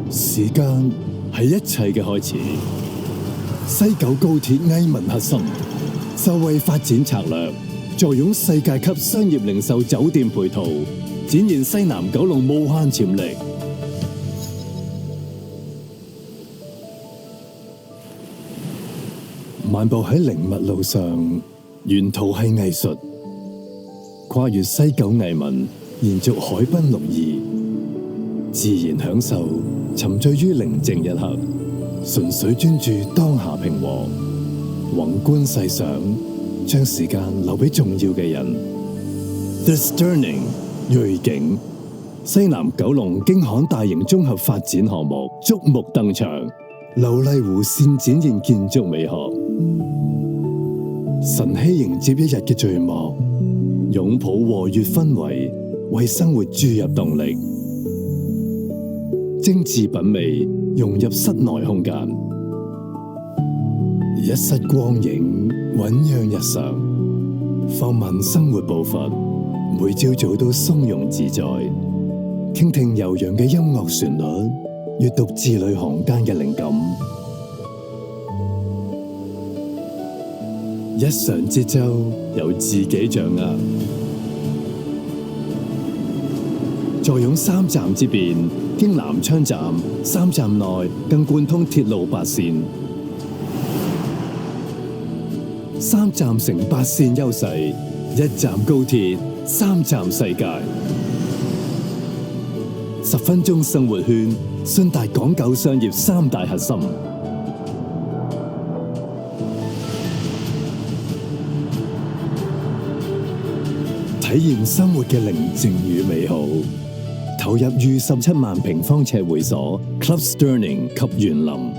時間係一切嘅開始。西九高鐵藝文核心，受惠發展策略，坐擁世界級商業零售酒店配套，展現西南九龍無限潛力。漫步喺靈物路上，沿途係藝術，跨越西九藝文，延續海濱綠意，自然享受，沉醉於寧靜一刻，純粹專注當下平和，宏觀細想，將時間留俾重要嘅人。The Sterling 瑞景，西南九龍京罕大型綜合發展項目矚目登場，琉璃湖線展現建築美學，晨曦迎接一日嘅序幕，擁抱和悅氛圍，為生活注入動力。精緻品味融入室內空間，一室光影醞釀日常，放慢生活步伐，每朝早都鬆容自在，傾聽悠揚嘅音樂旋律，閱讀字裏行間嘅靈感，日常節奏由自己掌握。坐擁3站之便，經南昌站、3站內更貫通鐵路8線，3站乘8線優勢，1站高鐵，3站世界，10分鐘生活圈，迅達港九商業3大核心，體驗生活嘅寧靜與美好。投入逾17萬平方尺會所 Club Sterling 及園林，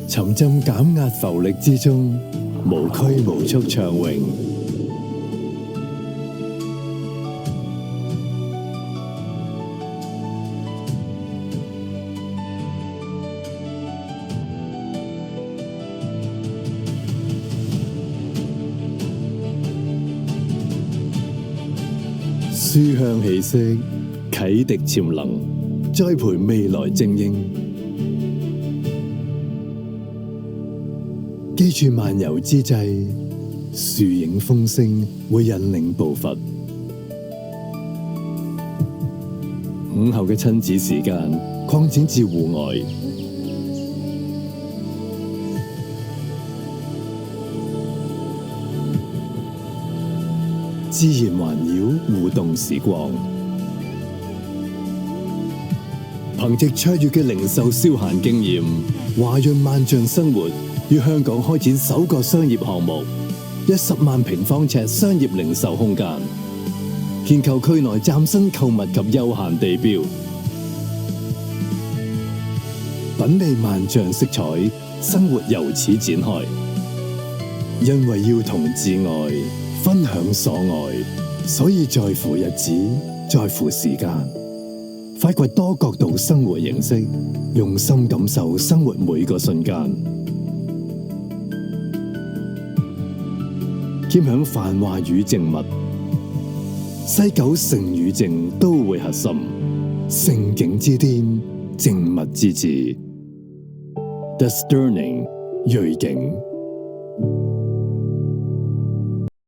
沉浸減壓浮力之中，無拘無束暢泳。書香氣息，啟迪潛能，栽培未來精英。記住漫遊之際，樹影風聲會引領步伐。午後嘅親子時間擴展至戶外，自然環繞，互動時光。憑藉卓越嘅零售消閒經驗，華潤萬象生活於香港開展首個商業項目，約10萬平方尺商業零售空間，建構區內嶄新購物及休閒地標，品味萬象色彩，生活由此展開。因為要同摯愛分享所愛，所以在乎日子，在乎時間，發掘多角度生活形式，用心感受生活每個瞬間，兼享繁華與靜物。西九盛與靜都會核心，盛景之巔，靜物之至。The Sterling 瑞景。